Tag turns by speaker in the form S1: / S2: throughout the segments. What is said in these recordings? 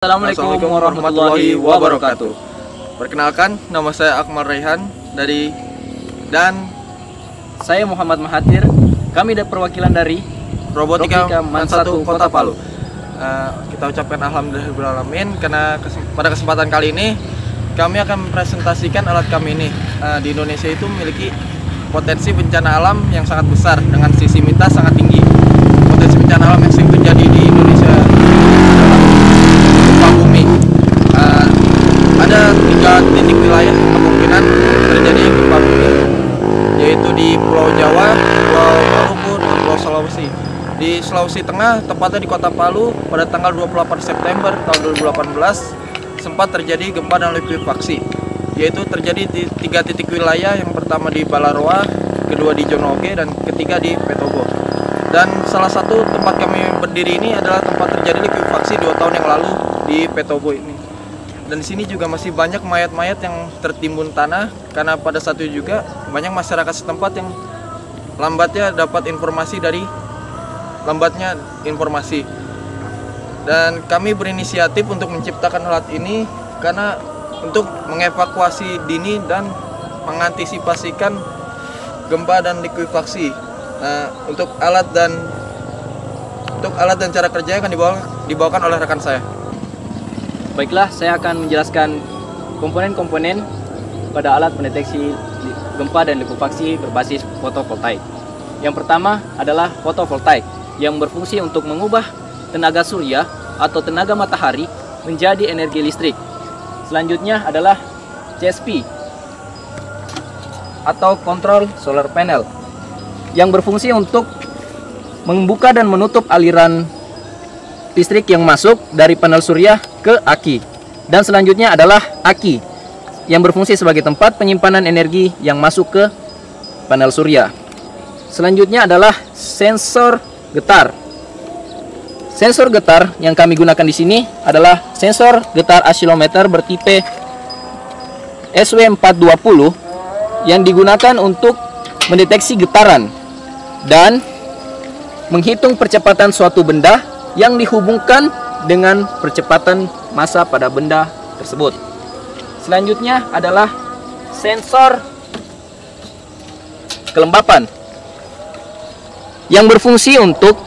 S1: Assalamualaikum warahmatullahi wabarakatuh.
S2: Perkenalkan, nama saya Akmal Raihan dan
S1: Saya Muhammad Mahathir. Kami dari perwakilan dari
S2: Robotika Man 1 Kota Palu. Kita ucapkan alhamdulillahirrahmanirrahim karena pada kesempatan kali ini kami akan mempresentasikan alat kami ini. Di Indonesia itu memiliki potensi bencana alam yang sangat besar dengan sisimitas sangat tinggi. Potensi bencana alam yang sering terjadi di Indonesia bumi. Ada 3 titik wilayah kemungkinan terjadi gempa bumi, yaitu di Pulau Jawa, Pulau Maluku, dan Pulau Sulawesi. Di Sulawesi Tengah, tepatnya di Kota Palu, pada tanggal 28 September tahun 2018 sempat terjadi gempa dan likuifaksi, yaitu terjadi di 3 titik wilayah. Yang pertama di Balaroa, kedua di Jonoge, dan ketiga di Petobo. Dan salah satu tempat kami berdiri ini adalah tempat terjadi likuifaksi 2 tahun yang lalu di Petobo ini. Dan di sini juga masih banyak mayat-mayat yang tertimbun tanah karena pada saat itu juga banyak masyarakat setempat yang lambatnya informasi. Dan kami berinisiatif untuk menciptakan alat ini karena untuk mengevakuasi dini dan mengantisipasikan gempa dan likuifaksi. Untuk alat dan cara kerja akan dibawakan oleh rekan saya.
S1: Baiklah, saya akan menjelaskan komponen-komponen pada alat pendeteksi gempa dan likuifaksi berbasis fotovoltaik. Yang pertama adalah fotovoltaik yang berfungsi untuk mengubah tenaga surya atau tenaga matahari menjadi energi listrik. Selanjutnya adalah CSP atau control solar panel yang berfungsi untuk membuka dan menutup aliran listrik yang masuk dari panel surya ke aki. Dan selanjutnya adalah aki yang berfungsi sebagai tempat penyimpanan energi yang masuk ke panel surya. Selanjutnya adalah sensor getar. Sensor getar yang kami gunakan di sini adalah sensor getar oscillometer bertipe SW420 yang digunakan untuk mendeteksi getaran dan menghitung percepatan suatu benda yang dihubungkan dengan percepatan massa pada benda tersebut. Selanjutnya adalah sensor kelembapan yang berfungsi untuk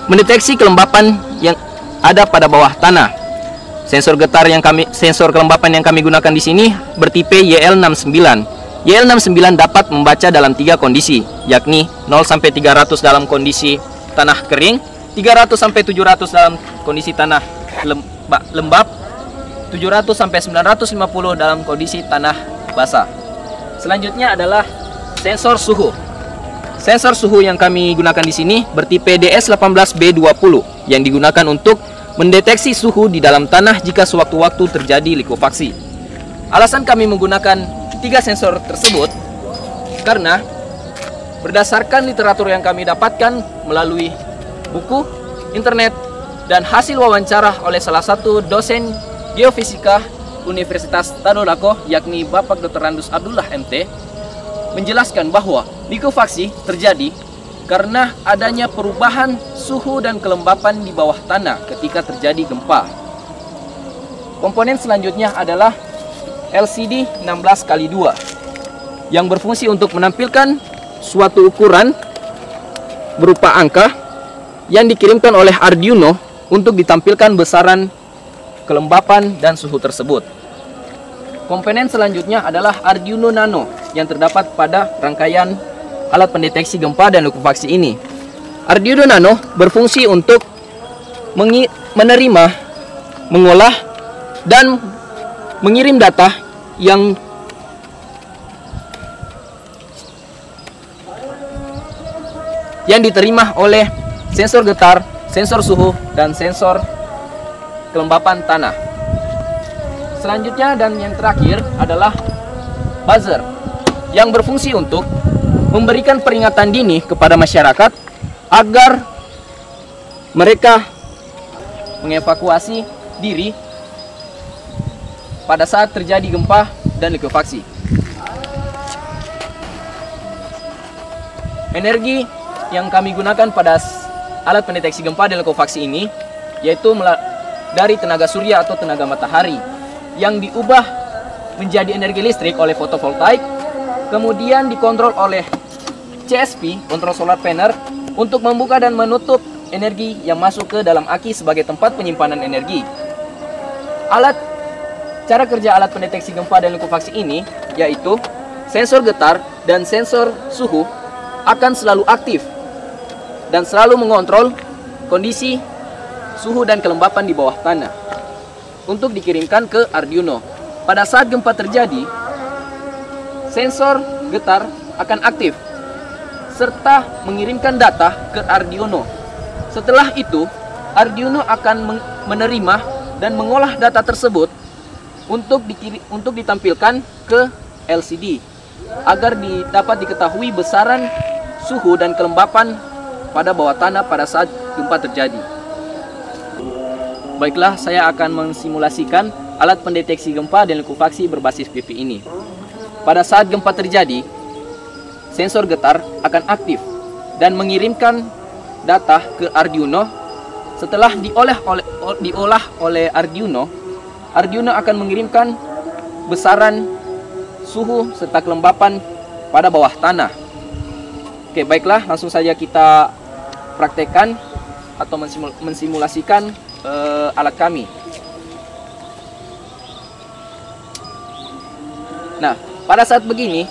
S1: mendeteksi kelembapan yang ada pada bawah tanah. Sensor kelembapan yang kami gunakan di sini bertipe YL69. YL69 dapat membaca dalam 3 kondisi, yakni 0 sampai 300 dalam kondisi tanah kering, 300 sampai 700 dalam kondisi tanah lembab, 700 sampai 950 dalam kondisi tanah basah. Selanjutnya adalah sensor suhu. Sensor suhu yang kami gunakan di sini bertipe DS18B20 yang digunakan untuk mendeteksi suhu di dalam tanah jika sewaktu-waktu terjadi likuifaksi. Alasan kami menggunakan 3 sensor tersebut karena berdasarkan literatur yang kami dapatkan melalui buku, internet, dan hasil wawancara oleh salah satu dosen geofisika Universitas Tadulako, yakni Bapak Dr. Randus Abdullah MT, menjelaskan bahwa likuifaksi terjadi karena adanya perubahan suhu dan kelembapan di bawah tanah ketika terjadi gempa. Komponen selanjutnya adalah LCD 16x2 yang berfungsi untuk menampilkan suatu ukuran berupa angka yang dikirimkan oleh Arduino untuk ditampilkan besaran kelembapan dan suhu tersebut. Komponen selanjutnya adalah Arduino Nano yang terdapat pada rangkaian alat pendeteksi gempa dan likuifaksi ini. Arduino Nano berfungsi untuk menerima, mengolah, dan mengirim data yang diterima oleh sensor getar, sensor suhu, dan sensor kelembapan tanah. Selanjutnya dan yang terakhir adalah buzzer yang berfungsi untuk memberikan peringatan dini kepada masyarakat agar mereka mengevakuasi diri pada saat terjadi gempa dan likuifaksi. Energi yang kami gunakan pada alat pendeteksi gempa dan likuifaksi ini yaitu dari tenaga surya atau tenaga matahari yang diubah menjadi energi listrik oleh fotovoltaik, kemudian dikontrol oleh CSP, kontrol solar panel, untuk membuka dan menutup energi yang masuk ke dalam aki sebagai tempat penyimpanan energi. Cara kerja alat pendeteksi gempa dan likuifaksi ini yaitu sensor getar dan sensor suhu akan selalu aktif dan selalu mengontrol kondisi suhu dan kelembapan di bawah tanah untuk dikirimkan ke Arduino. Pada saat gempa terjadi, sensor getar akan aktif serta mengirimkan data ke Arduino. Setelah itu, Arduino akan menerima dan mengolah data tersebut untuk ditampilkan ke LCD agar dapat diketahui besaran suhu dan kelembapan pada bawah tanah pada saat gempa terjadi. Baiklah, saya akan mensimulasikan alat pendeteksi gempa dan likuifaksi berbasis PV ini. Pada saat gempa terjadi, sensor getar akan aktif dan mengirimkan data ke Arduino. Setelah diolah oleh Arduino akan mengirimkan besaran suhu serta kelembapan pada bawah tanah. Oke, baiklah, langsung saja kita praktekkan atau mensimulasikan alat kami. Nah, pada saat begini,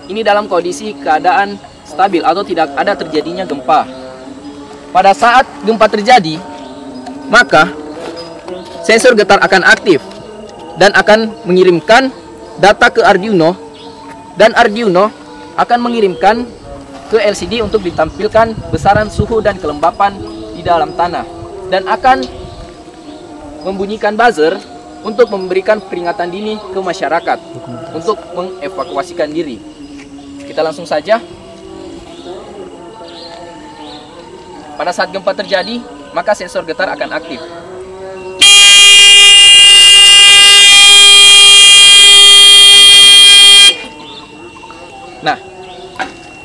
S1: ini dalam kondisi keadaan stabil atau tidak ada terjadinya gempa. Pada saat gempa terjadi, maka sensor getar akan aktif dan akan mengirimkan data ke Arduino, dan Arduino akan mengirimkan ke LCD untuk ditampilkan besaran suhu dan kelembapan di dalam tanah, dan akan membunyikan buzzer untuk memberikan peringatan dini ke masyarakat untuk mengevakuasikan diri. Kita langsung saja. Pada saat gempa terjadi, maka sensor getar akan aktif. Nah,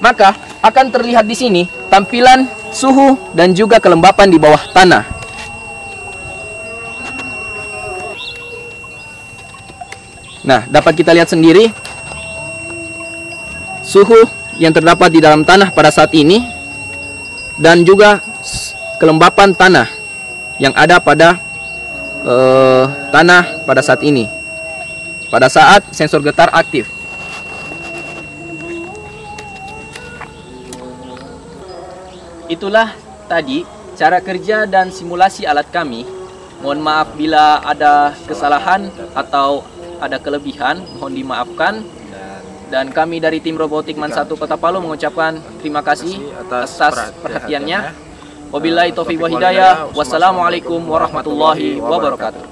S1: maka akan terlihat di sini tampilan suhu dan juga kelembapan di bawah tanah. Nah, dapat kita lihat sendiri suhu yang terdapat di dalam tanah pada saat ini dan juga kelembapan tanah yang ada pada tanah pada saat ini, pada saat sensor getar aktif. Itulah tadi cara kerja dan simulasi alat kami. Mohon maaf bila ada kesalahan atau ada kelebihan, mohon dimaafkan. Dan kami dari tim Robotik MAN 1 Kota Palu mengucapkan terima kasih atas perhatiannya. Wabillahi taufiq wa hidayah. Wassalamualaikum warahmatullahi wabarakatuh.